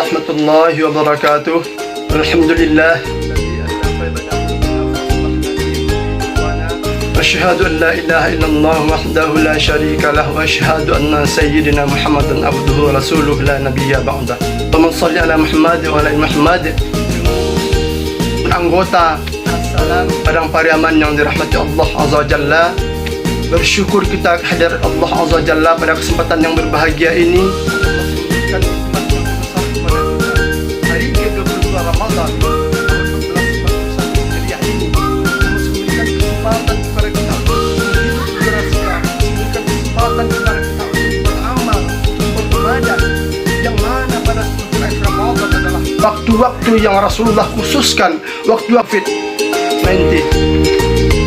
warahmatullahi wabarakatuh. Alhamdulillah. Asyhadu an la ilaha illallah wahdahu la syarika lah wa asyhadu anna sayyidina Muhammadan abduhu wa rasuluh la nabiyya ba'dah. Allahumma shalli ala Muhammad wa ala Muhammad. Anggota Assalam Padang Pariaman yang dirahmati Allah Azza wa Jalla, bersyukur kita kehadirat Allah Azza wa Jalla pada kesempatan yang berbahagia ini. Hari ke-22 Ramadan tahun 1441 Hijriah ini memberikan kesempatan kepada kita untuk bersikap, memberikan kesempatan kepada kita untuk beramal, untuk beribadah, yang mana pada 10 akhir Ramadan adalah waktu-waktu yang Rasulullah khususkan, waktu COVID-19.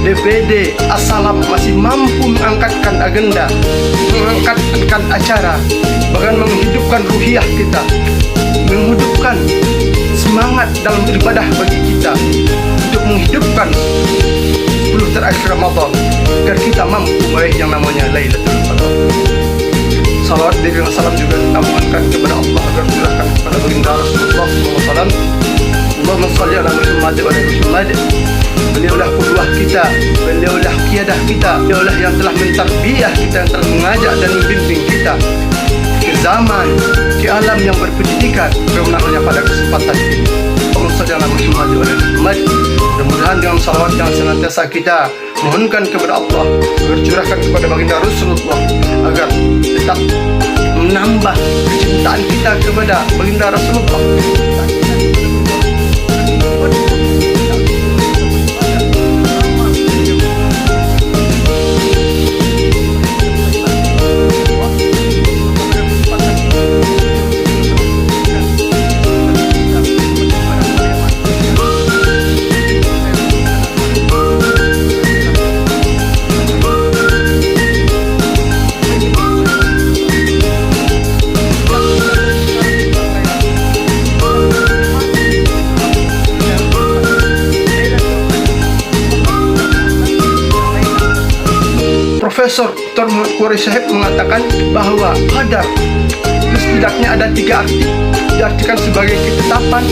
DPD Assalam masih mampu mengangkatkan agenda, mengangkatkan acara, bahkan menghidupkan ruhiyah kita, menghidupkan semangat dalam beribadah bagi kita, untuk menghidupkan 10 terakhir Ramadan agar kita mampu meraih yang namanya Lailatul Qadar. Salawat dan salam juga kita mohonkan kepada Allah agar curahkan kepada baginda Rasulullah SAW. Allahumma shalli ala Muhammad wa ala Muhammad. Beliaulah qudwah kita, beliaulah qiyadah kita, beliaulah yang telah mentarbiyah kita, yang telah mengajak dan membimbing kita ke zaman, ke alam yang berpendidikan. Kemudian pada kesempatan ini, Allahumma shalli ala Muhammad wa ala Muhammad. Mudah-mudahan dengan salawat yang senantiasa kita mohonkan kepada Allah agar curahkan kepada baginda Rasulullah agar tetap menambah kecintaan kita kepada baginda Rasulullah. Profesor Dr. Muhammad Qureshi Shahib mengatakan bahwa qadar setidaknya ada 3 arti, diartikan sebagai ketetapan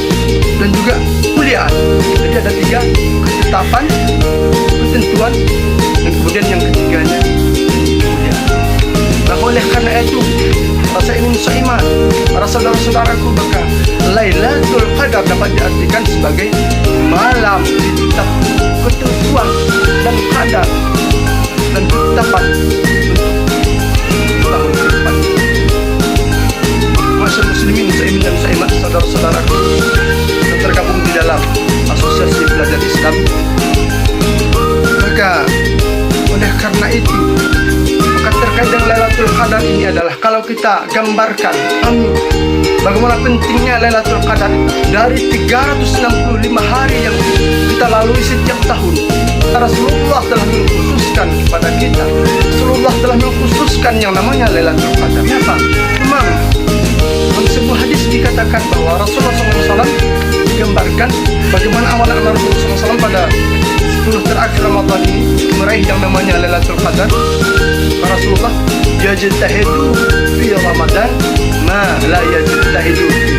dan juga kemuliaan. Jadi ada 3, ketetapan, ketentuan, dan kemudian yang ketiganya kemuliaan. Nah, oleh karena itu rasa ingin seiman, para saudara-saudaraku, maka Lailatul Qadar dapat diartikan sebagai malam kitab ketentuan dan qadar dan ketetapan untuk tahun ke depan. Masyarakat muslimin seiman dan seimat, saudara-saudaraku yang tergabung di dalam Asosiasi Belajar Islam, maka oleh karena itu, maka terkait dengan Lailatul Qadar ini adalah kalau kita gambarkan bagaimana pentingnya Lailatul Qadar dari 365 hari yang kita lalui setiap tahun. Rasulullah telah mengkhususkan kepada kita, Rasulullah telah mengkhususkan yang namanya Lailatul Qadar. Kenapa? Memang dalam sebuah hadis dikatakan bahwa Rasulullah SAW menggambarkan bagaimana amalan Rasulullah SAW pada 10 terakhir Ramadan ini meraih yang namanya Lailatul Qadar. Rasulullah yajtahidu fi Ramadan ma la yajtahidu fi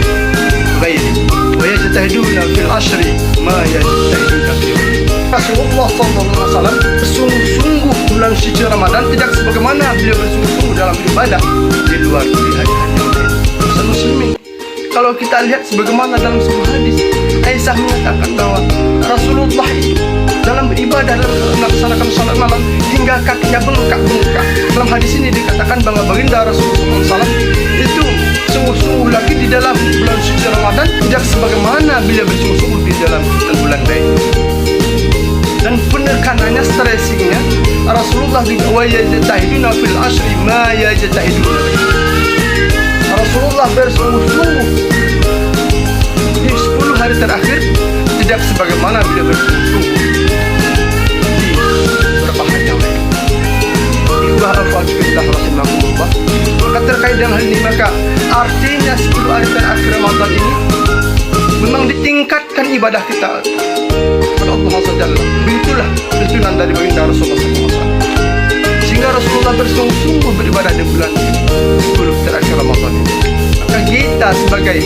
ghairi wa yajtahiduna fil ashri ma yajtahiduna fi ghairi. Rasulullah SAW bersungguh-sungguh bulan suci Ramadan tidak sebagaimana beliau bersungguh-sungguh dalam ibadah di luar di hari-hari yang lain. Muslimin, kalau kita lihat sebagaimana dalam sebuah hadis, Aisyah mengatakan bahwa Rasulullah dalam beribadah, dalam melaksanakan salat malam hingga kakinya bengkak-bengkak. Dalam hadis ini dikatakan bahwa baginda Rasulullah SAW itu sungguh-sungguh lagi di dalam bulan suci Ramadan tidak sebagaimana beliau bersungguh-sungguh di dalam bulan lain. Dan penekanannya, stressingnya, Rasulullah wa yajtahiduna fil ashri ma yajtahiduna. Rasulullah bersungguh-sungguh di 10 hari terakhir tidak sebagaimana beliau bersungguh-sungguh di beberapa hari yang lain. Ikhwah al-fadillah rahimahumullah. Maka terkait dengan hal ini, maka artinya 10 hari terakhir Ramadan ini memang ditingkatkan ibadah kita kepada Allah Azza wa Jalla. Begitulah tuntunan dari baginda Rasulullah SAW. Sehingga Rasulullah bersungguh-sungguh beribadah di bulan 10 terakhir Ramadan ini. Maka kita sebagai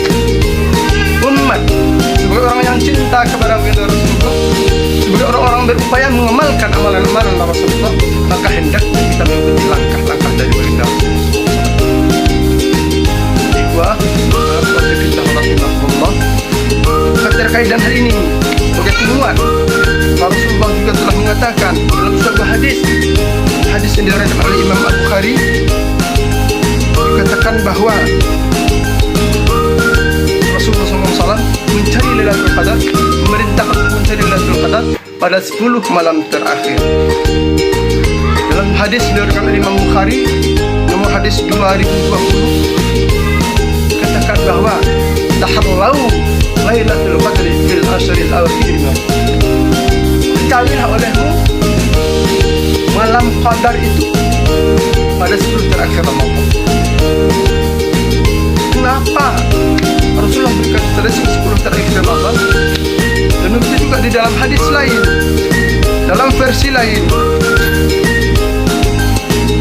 umat, sebagai orang yang cinta kepada baginda Rasulullah, sebagai orang-orang berupaya mengamalkan amalan-amalan Rasulullah, maka hendaknya kita mengikuti langkah-langkah dari baginda Rasulullah. Terkait dengan hal ini, sebagai penguat, Rasulullah juga telah mengatakan dalam sebuah hadis yang diriwayatkan oleh Imam Al-Bukhari, dikatakan bahwa Rasulullah SAW mencari Lailatul Qadar, memerintahkan untuk mencari Lailatul Qadar pada 10 malam terakhir. Dalam hadis yang diriwayatkan oleh Imam Bukhari nomor hadis 2020, dikatakan bahwa taharlau Lailatul Qadri fil ashril awakhir. Carilah olehmu malam qadar itu pada 10 terakhir Ramadan. Kenapa Rasulullah berikan seleksi 10 terakhir Ramadan? Dan begitu juga di dalam hadis lain, dalam versi lain,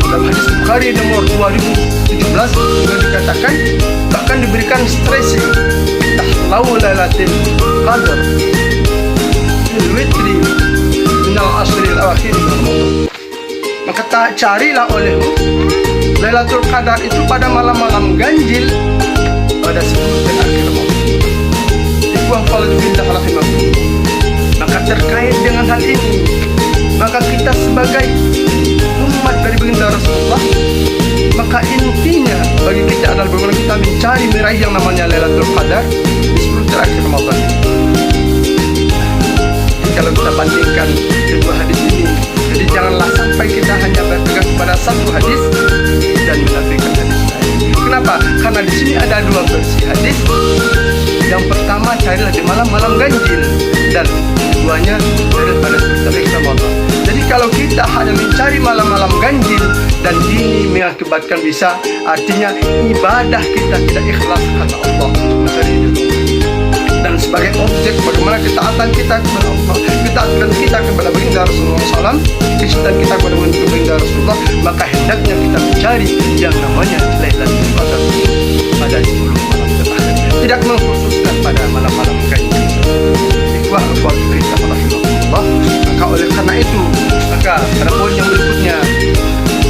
dalam hadis Bukhari nomor 2017 juga dikatakan, bahkan diberikan stressing tahlau Lailatul Qadar fil witri minal ashril awakhir min Ramadan. Maka carilah olehmu Lailatul Qadar itu pada malam-malam ganjil pada 10 terakhir Ramadan. Maka terkait dengan hal ini, maka kita sebagai umat dari baginda Rasulullah, maka intinya bagi kita adalah bagaimana kita mencari meraih yang namanya Lailatul Qadar di 10 terakhir Ramadan. Kalau kita bandingkan kedua hadis ini, jadi janganlah sampai kita hanya berpegang kepada satu hadis dan menafikan hadis lain. Kenapa? Karena di sini ada dua versi hadis. Yang pertama, carilah di malam-malam ganjil, dan keduanya carilah pada 10 terakhir Ramadan. Jadi kalau kita hanya mencari malam-malam ganjil dan ini mengakibatkan bisa, artinya ibadah kita tidak ikhlas karena Allah mencari itu. Dan sebagai objek bagaimana ketaatan kita kepada Allah, ketaatan kita kepada baginda Rasulullah SAW, ketaatan kita kepada baginda Rasulullah, maka hendaknya kita mencari yang namanya Lailatul Qadar pada 10 malam terakhir, tidak mengkhususkan pada malam-malam ganjil. Wah, kita rahimahullah. Maka oleh karena itu, maka pada poin yang berikutnya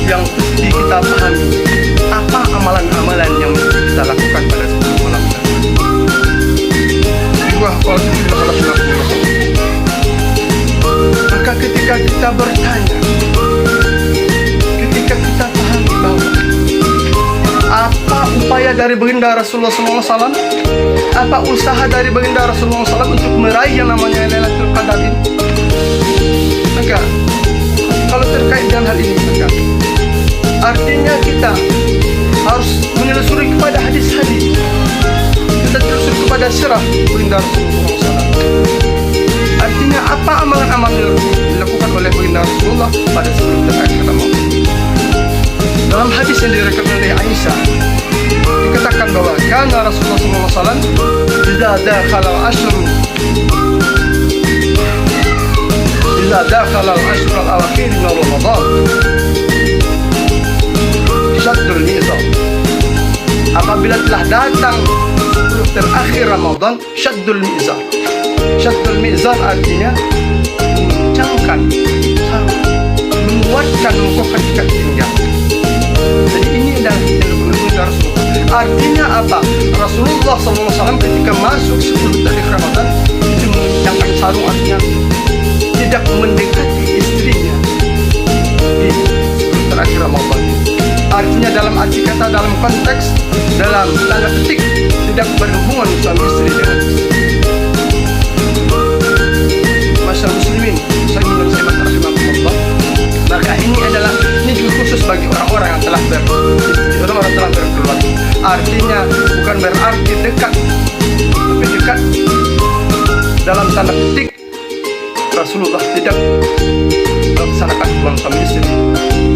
yang mesti kita pahami, apa amalan-amalan yang mesti kita lakukan pada 10 malam terakhir. Maka ketika kita bertanya, ketika kita pahami bahwa apa upaya dari baginda Rasulullah SAW, apa usaha dari baginda Rasulullah SAW untuk meraih yang namanya Lailatul Qadar ini, maka kalau terkait dengan hal ini, maka artinya kita harus menelusuri kepada hadis-hadis, kita telusuri kepada sirah baginda Rasulullah SAW. Artinya apa amalan-amalan yang dilakukan oleh baginda Rasulullah pada 10 terakhir Ramadan. Dalam hadis yang diriwayatkan oleh Aisyah, dikatakan bahwa kana Rasulullah SAW idza dakhala al-ashr al-awakhir min Ramadan syaddul mizan. Apabila telah datang 10 terakhir Ramadan, syaddul mizan. Syaddul mizan artinya mengencangkan sarung, menguatkan, mengukuhkan ikat pinggang. Jadi ini adalah yang dilakukan Rasulullah. Artinya apa? Rasulullah SAW ketika masuk 10 terakhir Ramadan itu mengencangkan sarung, artinya tidak mendekati istrinya di 10 terakhir Ramadan. Artinya dalam arti kata, dalam konteks, dalam tanda petik, tidak berhubungan suami istri dengan istri. Masyaallah muslimin, saya mengucapkan rahimahullah. Maka ini juga khusus bagi orang-orang yang telah orang-orang telah berkeluarga. Artinya bukan berarti dekat, tapi dekat dalam tanda petik. Rasulullah tidak melaksanakan hubungan suami istri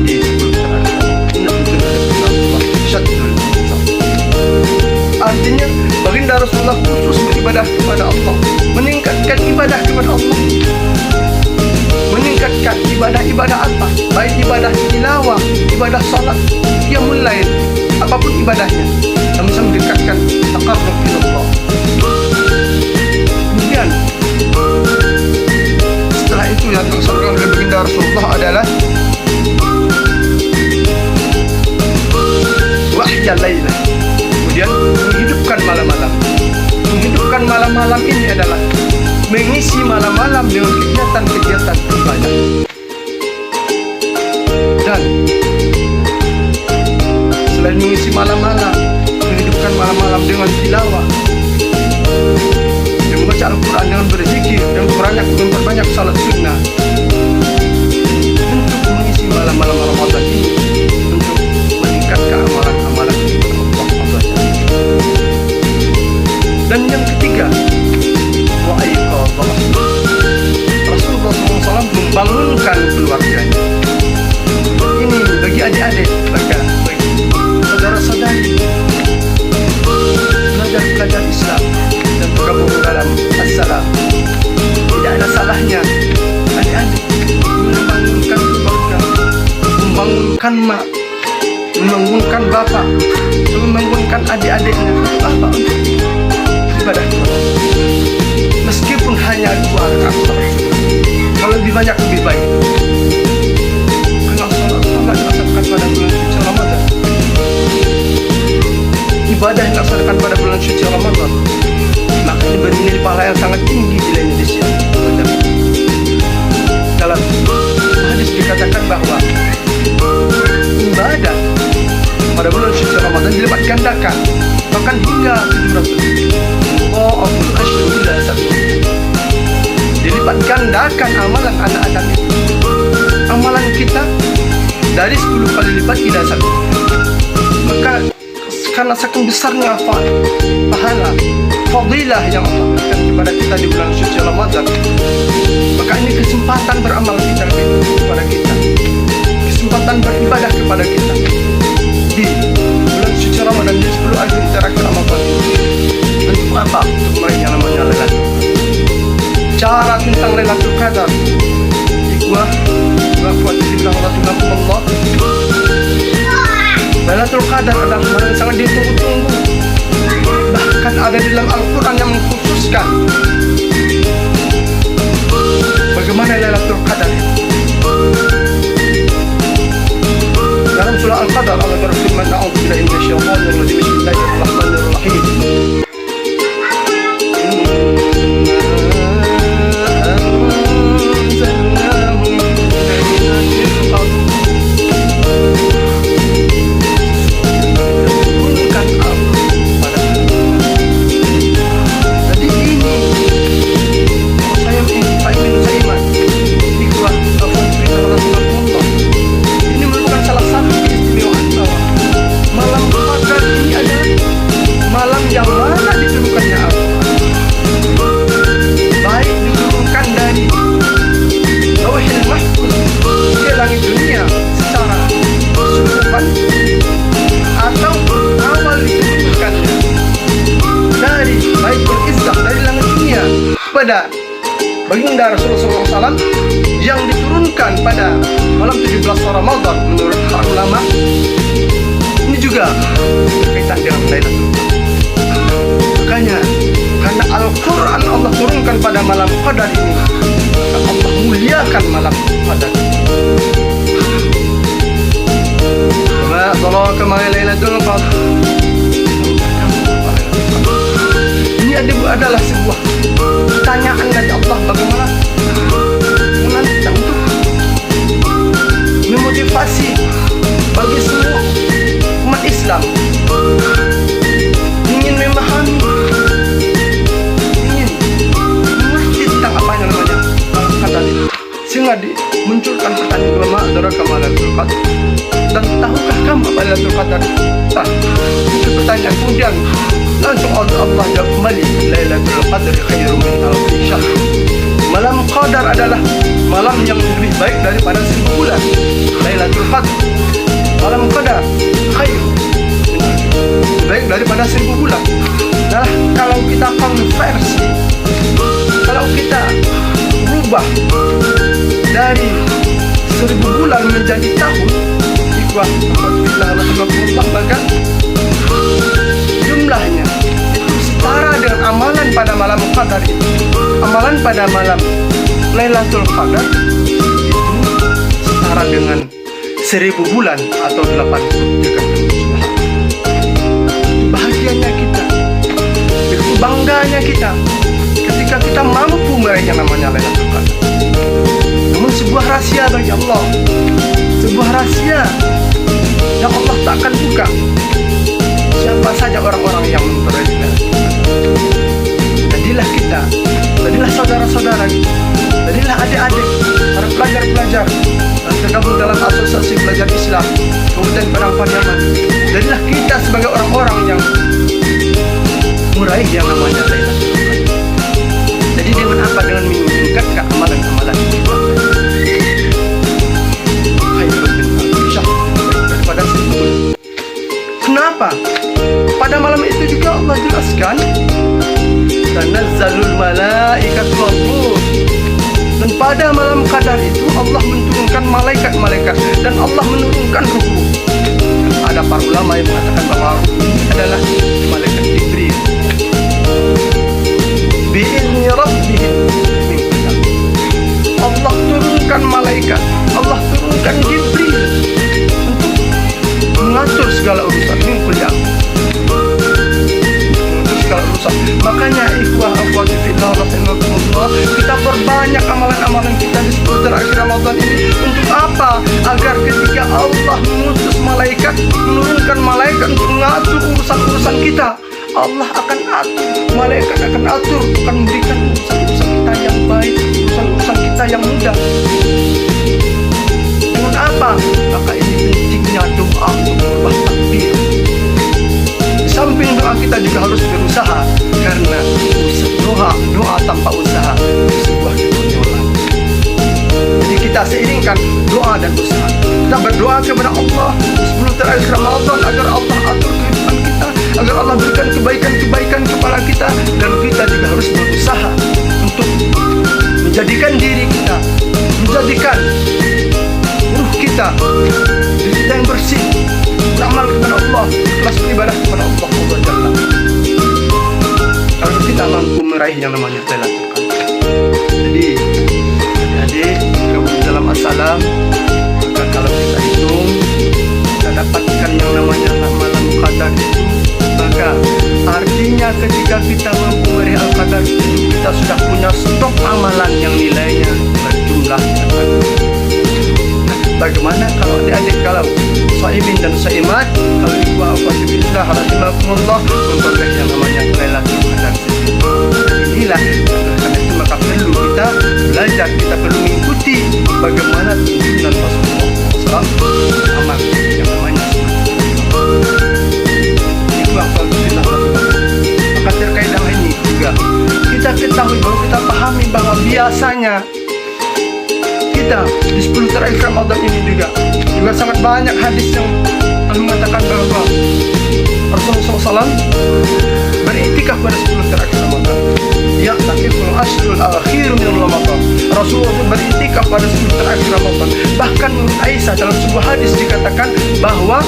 di 10 terakhir. Artinya baginda Rasulullah khusus beribadah kepada Allah, meningkatkan ibadah kepada Allah, meningkatkan ibadah-ibadah apa? Baik ibadah tilawah, ibadah salat, qiyamul lail, apapun ibadahnya yang bisa mendekatkan taqarrub ila Allah. yang dilaksanakan oleh baginda Rasulullah adalah wahya laila. Kemudian menghidupkan malam-malam. Menghidupkan malam-malam ini adalah mengisi malam-malam dengan kegiatan-kegiatan ibadah. Dan selain mengisi malam-malam, menghidupkan malam-malam dengan tilawah, dan membaca Al-Quran dengan berzikir, dan memperbanyak salat sunnah, untuk mengisi malam-malam Ramadan ini, untuk meningkatkan amalan-amalan Allah SWT. Dan yang ketiga, Rasulullah SAW membangunkan keluarganya. Ini bagi adik-adik, bagi saudara-saudari, belajar Islam dan bergabung dalam as-salam. Tidak ada salahnya adik-adik membangunkan keluarga, membangunkan mak, membangunkan bapak, membangunkan adik-adiknya. Apa untuk ibadah kepada meskipun hanya 2 rakaat. Kalau lebih banyak lebih baik. Karena sholat dilaksanakan pada bulan suci Ramadan. Ibadah yang dilaksanakan pada bulan suci Ramadan, maka ini bernilai pahala yang sangat tinggi bila ini disiap. Dalam hadis dikatakan bahwa ibadah pada bulan suci Ramadan dilipat gandakan, bahkan hingga 700. Dilipat gandakan amalan anak Adam itu. Amalan kita dari 10 kali lipat tidak 1. Maka karena saking besarnya pahala, fadilah yang Allah berikan kepada kita di bulan suci Ramadan, maka ini kesempatan beramal kita kepada kita, kesempatan beribadah kepada kita di bulan suci Ramadan, di 10 hari terakhir Ramadan. Untuk apa? Untuk meraih yang namanya Lailatul Qadar. Cara tentang Lailatul Qadar, ikhwah wa akhwati fillah rahimakumullah, Lailatul Qadar adalah malam yang sangat ditunggu-tunggu. Bahkan ada di dalam Al-Quran yang mengkhususkan bagaimana Lailatul Qadar itu. Dalam surah Al-Qadar Allah berfirman, "A'udzubillahi minasyaitonir rajim. Bismillahirrahmanirrahim. Pada baginda Rasulullah SAW yang diturunkan pada malam 17 Ramadan menurut para ulama. Ini juga berkaitan dengan Lailatul Qadar. Makanya karena Al-Quran Allah turunkan pada malam Qadar ini, maka Allah muliakan malam Qadar. Wa adraka ma Lailatul Qadar. Ini adalah sebuah pertanyaan dari Allah, bagaimana menantang untuk memotivasi bagi semua umat Islam ingin memahami, ingin mengerti tentang apa yang namanya Qadar itu, sehingga dimunculkan pertanyaan ulama, adraka ma Lailatul Qadar, dan tahukah kamu apa Lailatul Qadar? Itu pertanyaan. Kemudian langsung Allah jawab kembali, Lailatul Qadar khairum min alfi syahr. Malam Qadar adalah malam yang lebih baik daripada 1000 bulan. Lailatul Qadar, malam Qadar khair, lebih baik daripada 1000 bulan. Nah, kalau kita konversi, kalau kita rubah dari 1000 bulan menjadi tahun, ikhwah alhamdulillah, maka jumlahnya itu setara dengan amalan pada malam Qadar itu. Amalan pada malam Lailatul Qadar itu setara dengan 1000 bulan atau 80 hari. Bahagianya kita, itu bangganya kita ketika kita mampu meraih yang namanya Lailatul Qadar. Namun sebuah rahasia bagi Allah, sebuah rahasia yang Allah tak akan buka. Siapa saja orang-orang yang memperaih Lailatul Qadar. Jadilah kita, jadilah saudara-saudara, jadilah adik-adik, para pelajar-pelajar yang tergabung dalam asosiasi pelajar Islam Kabupaten Padang Pariaman. Jadilah kita sebagai orang-orang yang meraih yang namanya Lailatul Qadar. Jadi dengan apa? Dengan meningkatkan amalan-amalan kita. Daripada 1000 bulan. Kenapa? Pada malam itu juga Allah jelaskan, tanazzalul malaikatu war-ruh. Dan pada malam Qadar itu Allah menurunkan malaikat-malaikat dan Allah menurunkan ruh. Ada para ulama yang mengatakan bahwa ruh ini adalah malaikat Jibril. Bi'izni rabbihim min qadar. Allah turunkan malaikat, Allah turunkan Jibril untuk mengatur segala urusan min qadar. Makanya ikhwah akhwati fillah rahimakumullah, kita perbanyak amalan-amalan kita di 10 terakhir Ramadan ini. Untuk apa? Agar ketika Allah mengutus malaikat, menurunkan malaikat untuk mengatur urusan-urusan kita, Allah akan atur, malaikat akan atur, akan memberikan urusan-urusan kita yang baik, urusan-urusan kita yang mudah. Dengan apa? Maka ini pentingnya doa untuk merubah takdir. Samping doa kita juga harus berusaha, karena doa tanpa usaha sebuah kekonyolan. Jadi kita seiringkan doa dan usaha. Kita berdoa kepada Allah di 10 terakhir Ramadan agar Allah atur kehidupan kita, agar Allah berikan kebaikan-kebaikan kepada kita, dan kita juga harus berusaha untuk menjadikan diri kita, menjadikan ruh kita yang bersih, beramal kepada Allah, ikhlas beribadah kepada Allah Jalla. Kalau kita mampu meraih yang namanya Lailatul Qadar. Jadi adik-adik gabung dalam assalam, maka kalau kita hitung, kita dapatkan yang namanya malam Qadar itu, maka artinya ketika kita mampu meraih Al-Qadar itu, kita sudah punya stok amalan yang nilainya berjumlah besar. Bagaimana kalau adik-adik, kalau shaimin dan shaimat, kalau ikhwah akhwati fillah rahimakumullah memperoleh yang namanya Lailatul Qadar. Inilah, karena itu maka perlu kita belajar, kita perlu mengikuti bagaimana tuntunan Rasulullah SAW amal yang namanya ikhwah akhwati fillah rahimakumullah. Maka terkait dengan ini juga kita ketahui bahwa kita pahami bahwa biasanya kita di 10 terakhir Ramadan ini juga sangat banyak hadis yang mengatakan bahwa Rasulullah SAW beriktikaf pada 10 terakhir Ramadan. Ya, takiful ashrul akhir min Ramadan. Rasulullah beriktikaf pada 10 terakhir Ramadan. Bahkan menurut Aisyah dalam sebuah hadis dikatakan bahwa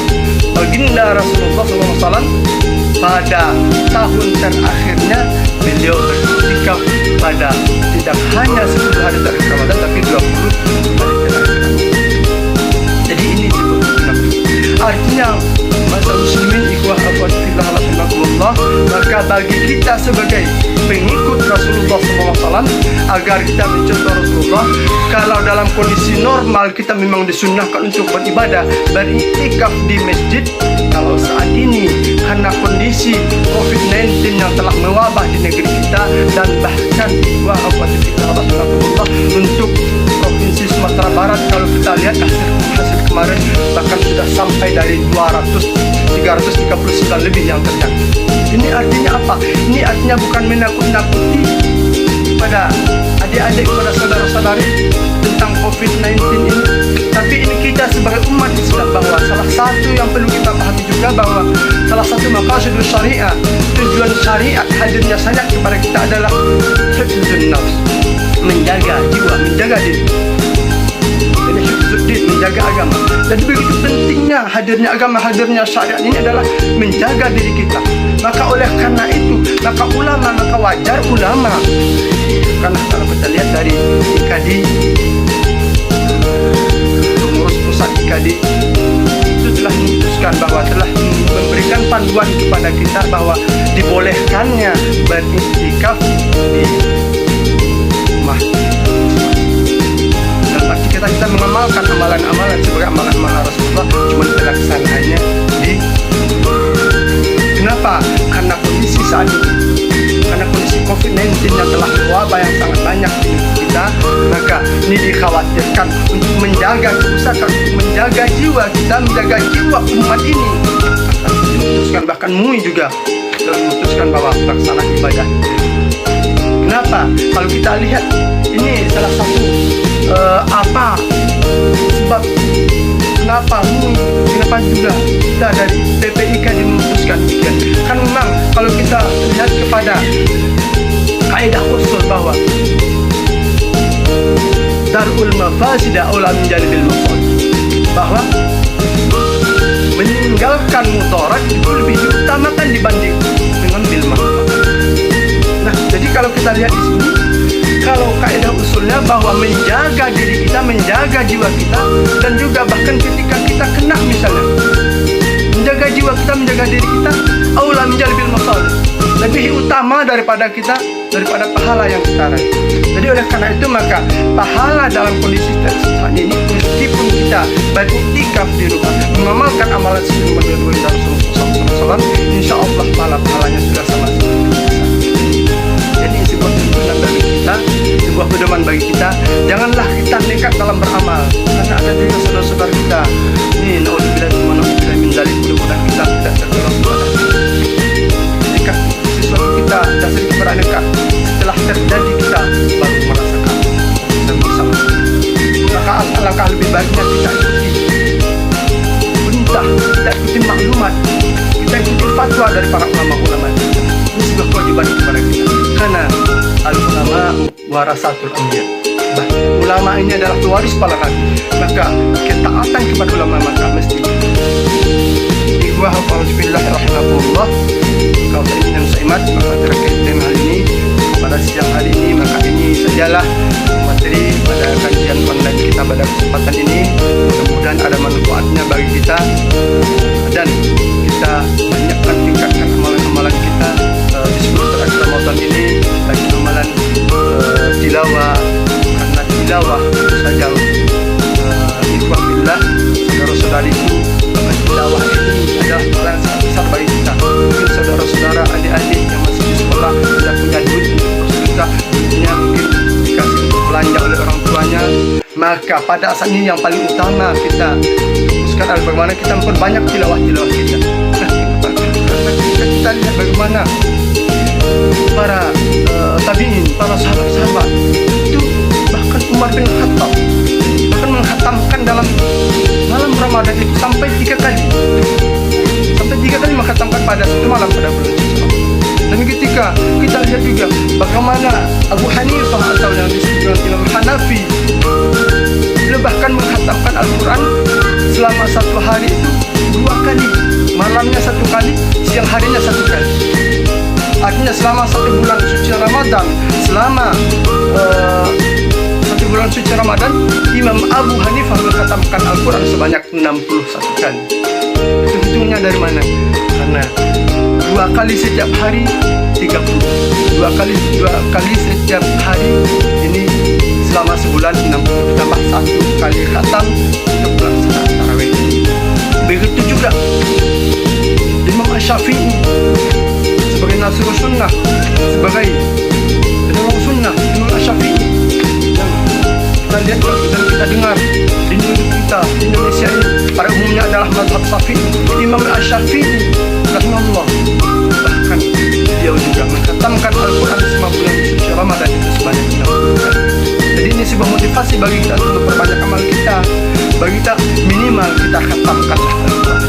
baginda Rasulullah SAW pada tahun terakhirnya beliau beriktikaf pada tidak hanya 10 hari terakhir Ramadan, tapi 20 hari terakhir Ramadan. Jadi ini sebetulnya artinya masa muslimin ikhwah akhwati fillah rahimakumullah, maka bagi kita sebagai pengikut Rasulullah SAW agar kita mencontoh Rasulullah, kalau dalam kondisi normal kita memang disunnahkan untuk beribadah, beriktikaf di masjid. Kalau saat ini karena kondisi COVID-19 yang telah mewabah di negeri kita, dan bahkan ikhwah akhwati fillah rahimakumullah untuk provinsi Sumatera Barat, kalau kita lihat hasil kemarin bahkan sudah sampai dari 339 lebih yang terjangkit. Ini artinya apa? Ini artinya bukan menakut-nakuti pada adik-adik, pada saudara-saudari tentang COVID-19 ini, tapi ini kita sebagai umat Islam, bahwa salah satu yang perlu kita pahami juga bahwa salah satu maqasidul syariah, tujuan syariat hadirnya syariat kepada kita adalah hifdzun nafs, menjaga jiwa, menjaga diri. Jadi hifdzuddin, menjaga agama. Jadi begitu pentingnya hadirnya agama, hadirnya syariat ini adalah menjaga diri kita, Maka oleh karena itu, maka wajar ulama. Karena kalau kita lihat dari IKD, pengurus pusat IKD itu telah memutuskan bahwa telah memberikan panduan kepada kita bahwa dibolehkannya beriktikaf di rumah. Dan pasti kita mengamalkan amalan-amalan sebagai amalan-amalan Rasulullah, cuma pelaksanaannya di. Kenapa? Karena kondisi saat ini, karena kondisi COVID-19 yang telah mewabah yang sangat banyak di kita, maka ini dikhawatirkan untuk menjaga kerusakan, untuk menjaga jiwa kita, menjaga jiwa umat ini. Memutuskan, bahkan MUI juga telah memutuskan bahwa pelaksanaan ibadah. Kenapa? Kalau kita lihat ini salah satu sebab kenapa kenapa juga kita dari PPIK memutuskan demikian. Kan memang kalau kita lihat kepada kaidah usul bahwa darul mafasida aula min jalbil masalih, bahwa meninggalkan mudarat itu lebih diutamakan dibanding mengambil manfaat. Nah, jadi kalau kita lihat di sini, kalau kaidah usulnya bahwa menjaga diri kita, menjaga jiwa kita, dan juga bahkan ketika kita kena misalnya, menjaga jiwa kita, menjaga diri kita, aula min jalbil masalih, lebih utama daripada pahala yang kita raih. Jadi oleh karena itu maka pahala dalam kondisi saat ini, meskipun kita beriktikaf di rumah, mengamalkan amalan sesuai dengan Rasulullah SAW, insya Allah pahalanya sudah sama seperti kita. Jadi sebuah tuntunan bagi kita, sebuah pedoman bagi kita. Janganlah kita nekat dalam beramal, karena ada juga saudara-saudara kita ini naudzubillah min dzalik, mudah-mudahan kita tidak tergolong kepada jika sesuatu kita dasar keberadaan nekat, setelah terjadi kita baru merasakan dan bersama. Maka alangkah lebih baiknya kita ikuti perintah, kita ikuti maklumat, kita ikuti fatwa dari para ulama-ulama. Ini sebuah kewajiban kepada kita, karena al-ulama warasatul anbiya. Ulama ini adalah pewaris para nabi, maka ketaatan kepada ulama maka mesti. Ikhwah fillah rahimakumullah, kalau ini yang seimat maka terkait dengan hal ini pada siang hari ini, maka ini sajalah materi pada kajian online kita pada kesempatan ini. Mudah-mudahan ada manfaatnya bagi kita, dan kita banyakkan tingkatkan amalan-amalan kita di sebelum terakhir Ramadan ini, bagi amalan tilawah, karena tilawah itu saja ikhwah billah, saudara-saudariku, tilawah ini adalah peran sangat besar bagi kita. Mungkin saudara-saudara, adik-adik yang masih di sekolah tidak punya duit untuk bersedekah, duitnya mungkin dikasih untuk belanja oleh orang tuanya, maka pada saat ini yang paling utama kita fokuskan adalah bagaimana kita memperbanyak tilawah-tilawah kita. Karena kita lihat bagaimana para tabi'in, para sahabat-sahabat itu, bahkan Umar bin Khattab bahkan menghatamkan dalam malam Ramadan itu sampai 3 kali menghatamkan pada satu malam pada bulan suci Ramadan. Dan ketika kita lihat juga bagaimana Abu Hanifah atau yang disebut Imam Hanafi, beliau bahkan menghatamkan Al-Quran selama satu hari itu 2 kali, malamnya 1 kali, siang harinya 1 kali. Artinya selama 1 bulan suci Ramadan, selama 1 bulan suci Ramadan, Imam Abu Hanifah menghatamkan Al-Quran sebanyak 61 kali. Hitung-hitungnya dari mana? Karena 2 kali setiap hari 30, 2 kali setiap hari, ini selama sebulan 60, ditambah 1 kali khatam untuk pelaksanaan tarawih. Begitu juga Imam Asy-Syafi'i sebagai nasrul sunnah, sebagai penolong sunnah, Imam Asy-Syafi'i yang kita lihat dan kita dengar di negeri kita, di Indonesia ini pada umumnya adalah mazhab Syafi'i. Imam Asy-Syafi'i rahimahullah, bahkan beliau juga menghatamkan Al-Quran selama bulan suci Ramadan itu sebanyak 60 kali. Jadi ini sebuah motivasi bagi kita untuk memperbanyak amal kita, bagi kita minimal kita khatamkanlah Al-Quran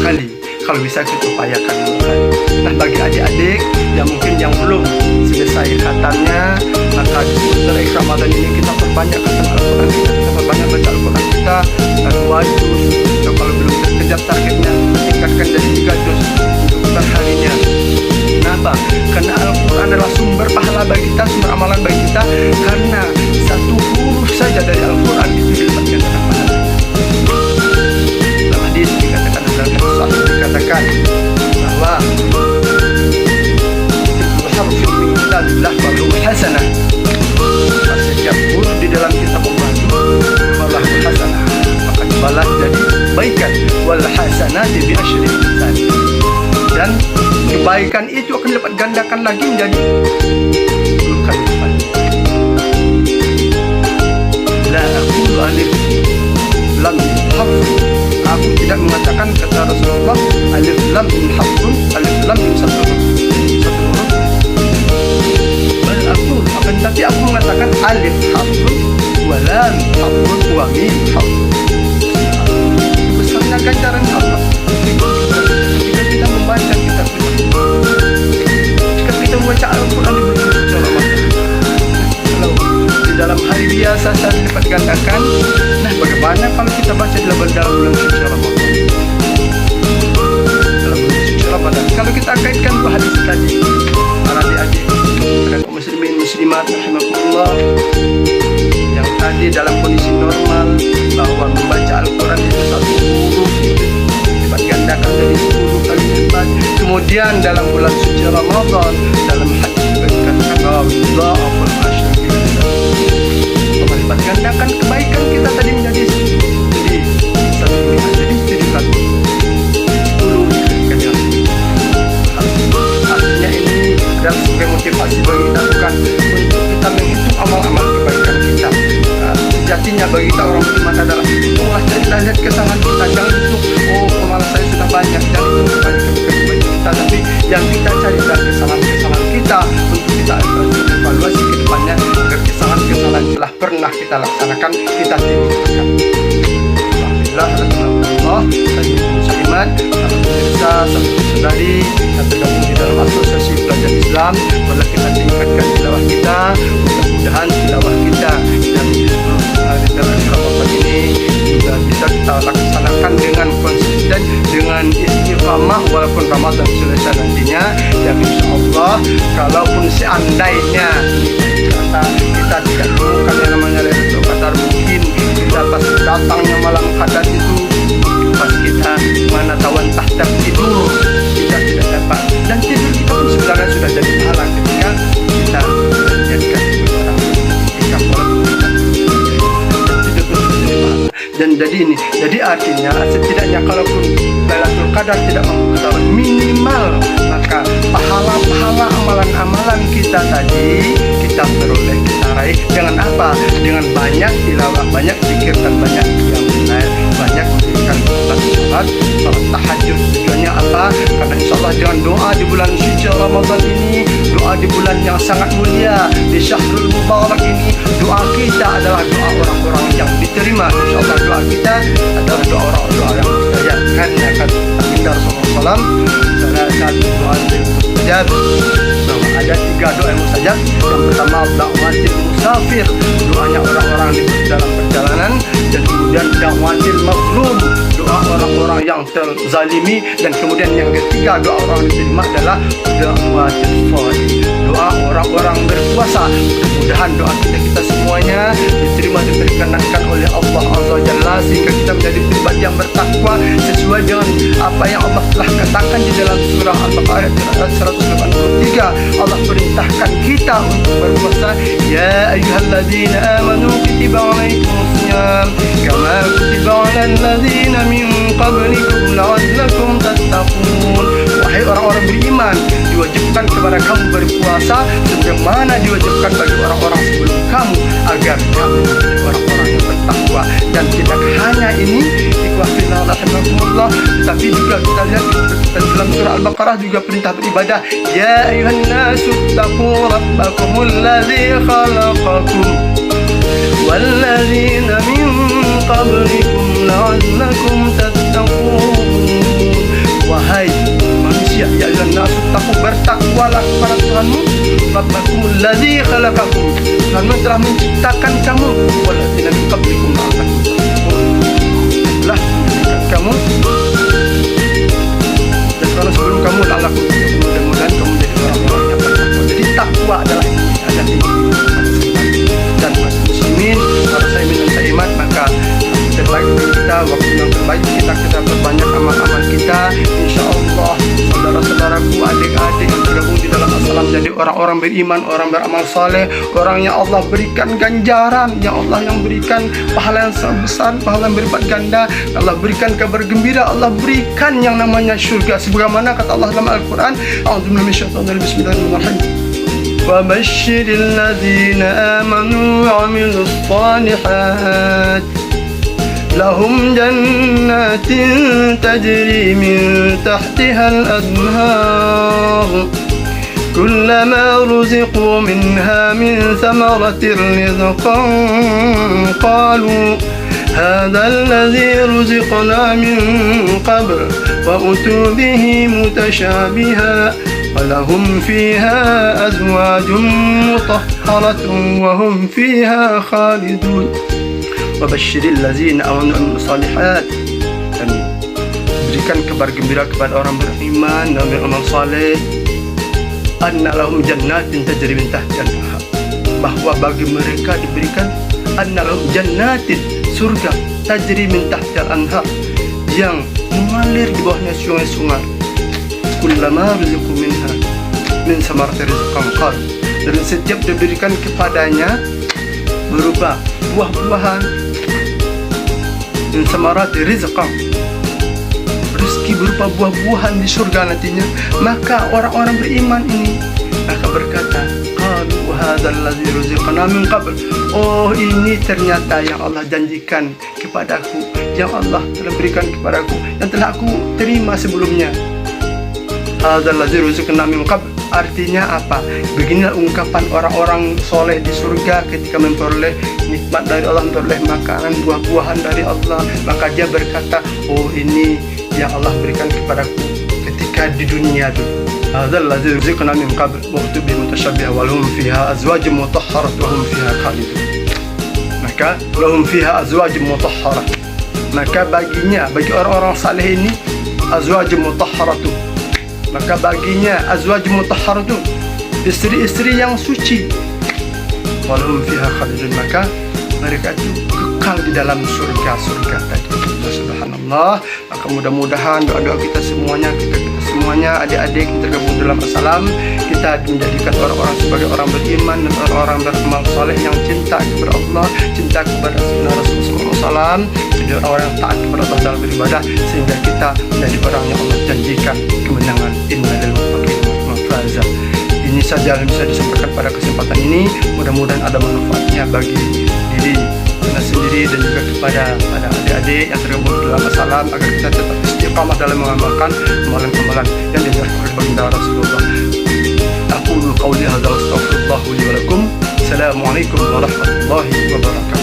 1 kali, kalau bisa kita upayakan 2 kali. Nah, bagi adik-adik yang mungkin yang belum selesai khatamnya, maka di seluruh Ramadan ini kita perbanyak khatam Al-Quran kita perbanyak baca Al-Quran kita, dan wajib kalau belum terkejar targetnya tingkatkan dari 3 juz untuk perharinya. hasanati bi asyri amsalih. Dan kebaikan itu akan dapat gandakan lagi menjadi 10 kali lipat. La aqulu alif lam harf. Aku tidak mengatakan kata Rasulullah alif lam harfun, alif lam satu huruf. Bal aku akan tapi aku mengatakan alif harfun wa lam harfun wa mim harfun. Besarnya ganjaran Allah jika kita membaca kitab ini. Jika kita membaca Al-Quran di bulan suci Ramadan, kalau di dalam hari biasa saya dapat gandakan, nah bagaimana kalau kita baca dalam bulan suci Ramadan? Dalam bulan suci Ramadan, kalau kita kaitkan dua hadis tadi, para adik-adik, para kaum muslimin muslimat rahimakumullah, yang tadi dalam kondisi normal bahwa membaca Al-Quran itu satu huruf itu dapat gandakan dari 10 kali lipat. Kemudian dalam bulan suci Ramadan, dalam hadis juga dikatakan bahwa dha'aful asyri melipat gandakan kebaikan kita tadi menjadi 7 kali 10 kali. Artinya ini adalah sebagai motivasi bagi kita bukan untuk kita menghitung amal-amal kebaikan kita. Sejatinya bagi kita orang beriman adalah Allah cari lihat kesalahan kita, jangan untuk amal saya sudah banyak, jangan itu kebaikan kita, tapi yang kita cari adalah kesalahan kita untuk kita evaluasi ke depannya agar kesalahan telah pernah kita laksanakan kita tinggalkan. Alhamdulillah, tadi muslimat, pemirsa, saudari yang tergabung di dalam asosiasi pelajar Islam, marilah kita tingkatkan tilawah kita, mudah-mudahan tilawah kita yang di 10 hari terakhir Ramadan ini juga bisa kita laksanakan dengan konsisten, dengan istiqamah walaupun Ramadan selesai nantinya. Dan insya Allah kalaupun seandainya kita tidak menemukan yang namanya Lailatul Qadar, mungkin kita pas datangnya malam qadar itu pas kita mana tawan tahta tidur kita tidak dapat, dan tidur kita pun sebenarnya sudah jadi pahala ketika kita menjadikan orang ketika sholat kita tidur pun sudah jadi pahala. Dan jadi artinya setidaknya kalaupun Lailatul Qadar tidak mampu ketahuan, minimal maka pahala-pahala amalan-amalan kita tadi kita peroleh, kita raih dengan apa? Dengan banyak tilawah, banyak zikir, dan banyak qiyamul lail, banyak memberikan sholat tahajud. Tujuannya apa? Karena insya Allah dengan doa di bulan suci Ramadan ini, doa di bulan yang sangat mulia, di Syahrul Mubarak ini, doa kita adalah doa orang-orang yang diterima. Insya Allah doa kita adalah doa orang-orang yang mustajab. Karena kata Rasulullah SAW, salah satu doa yang mustajab, ada 3 doa yang mustajab. Yang pertama da'watil musafir, doanya orang-orang di dalam perjalanan, dan kemudian da'watil mazlum, doa orang-orang yang terzalimi, dan kemudian yang ketiga doa orang yang diterima adalah da'watil shaim, doa orang-orang berpuasa. Mudah-mudahan doa kita semuanya diterima dan diperkenankan oleh Allah Azza wa Jalla, sehingga kita menjadi pribadi yang bertakwa sesuai dengan apa yang Allah telah katakan di dalam surah Al-Baqarah ayat 183. Allah perintahkan kita untuk berpuasa. Ya ayyuhalladzina amanu kutiba alaikumusiyam kama kutiba alal ladzina min qablikum la'allakum tattaqun. Wahai orang-orang beriman, diwajibkan kepada kamu berpuasa sebagaimana diwajibkan bagi orang-orang sebelum kamu agar kamu menjadi orang-orang yang bertakwa. Dan tidak hanya ini, ikhwah fillah rahimakumullah, tetapi juga kita lihat dalam surah Al-Baqarah juga perintah beribadah. Ya ayuhan nasu taqu rabbakumul ladzi khalaqakum walladzina min qablikum la'allakum tattaqun. Wahai manusia, ya ayuhan nasu taqu, bertakwalah kepada Tuhanmu, rabbakumul ladzi khalaqakum, Tuhanmu telah menciptakan kamu, walladzina min qablikum la'allakum tattaqun, telah menjadikan kamu dan orang sebelum kamu la'allakum tattaqun, mudah-mudahan kamu menjadi orang-orang yang bertakwa. Jadi takwa adalah ini ada di dan muslimin, para saimin dan saimat, maka terbaik kita, waktu yang terbaik kita perbanyak amal-amal kita. Insya Allah saudara-saudaraku, adik-adik yang tergabung di dalam Assalam jadi orang-orang beriman, orang beramal saleh, orang yang Allah berikan ganjaran, yang Allah yang berikan pahala yang sangat besar, pahala yang berlipat ganda. Allah berikan kabar gembira, Allah berikan yang namanya syurga, sebagaimana kata Allah dalam Al-Quran. A'udzubillahi minasyaitonir rajim. Bismillahirrahmanirrahim. وبشر الذين آمنوا وعملوا الصالحات لهم جنات تجري من تحتها الأنهار كلما رزقوا منها من ثمرة رزقا قالوا هذا الذي رزقنا من قبل وأتوا به متشابها ولهم فيها أزواج مطهرة وهم فيها خالدون وبشر الذين آمنوا وعملوا الصالحات. Dan berikan kabar gembira kepada orang beriman dan beramal saleh, anna lahum jannatin tajri min tahtiha al-anhar, bahwa bagi mereka diberikan anna lahum jannatin, surga, tajri min tahtiha al-anhar, yang mengalir di bawahnya sungai-sungai. Kullama rizqu minha min samarati rizqan qal, dan setiap diberikan kepadanya berupa buah-buahan, min samarati rizqan, rezeki berupa buah-buahan di surga nantinya. Maka orang-orang beriman ini akan berkata, qalu hadzal ladzi ruziqna min qabl, oh ini ternyata yang Allah janjikan kepadaku, yang Allah telah berikan kepadaku, yang telah aku terima sebelumnya. Hadzal ladzi ruziqna min qabl, artinya apa? Beginilah ungkapan orang-orang soleh di surga ketika memperoleh nikmat dari Allah, memperoleh makanan buah-buahan dari Allah. Maka dia berkata, oh ini yang Allah berikan kepadaku ketika di dunia dulu. Hadzal ladzi ruziqna min qabl wa utubi mutasyabiha wa lahum fiha azwajun mutahharat wa hum fiha khalidun. Maka lahum fiha azwajun mutahharat, maka baginya, bagi orang-orang saleh ini, azwajun mutahharatun, maka baginya azwajun mutahharatun, istri-istri yang suci. Wa lahum fiha khalidun, maka mereka itu kekal di dalam surga-surga tadi. Subhanallah. Maka mudah-mudahan doa-doa kita semuanya, kita semuanya, adik-adik yang tergabung dalam Assalam, kita menjadikan orang-orang sebagai orang beriman dan orang-orang beramal saleh yang cinta kepada Allah, cinta kepada sunnah Rasulullah SAW, jadi orang-orang yang taat kepada Allah dalam beribadah, sehingga kita menjadi orang yang Allah janjikan kemenangan. Innal muttaqina mafaza. Ini saja yang bisa disampaikan pada kesempatan ini. Mudah-mudahan ada manfaatnya bagi diri kita sendiri dan juga kepada adik-adik yang tergabung dalam Assalam, agar kita tetap istiqamah dalam mengamalkan amalan-amalan yang diajarkan oleh baginda Rasulullah. Aqulu qawli hadza wa astaghfirullah li wa lakum. Assalamualaikum warahmatullahi wabarakatuh.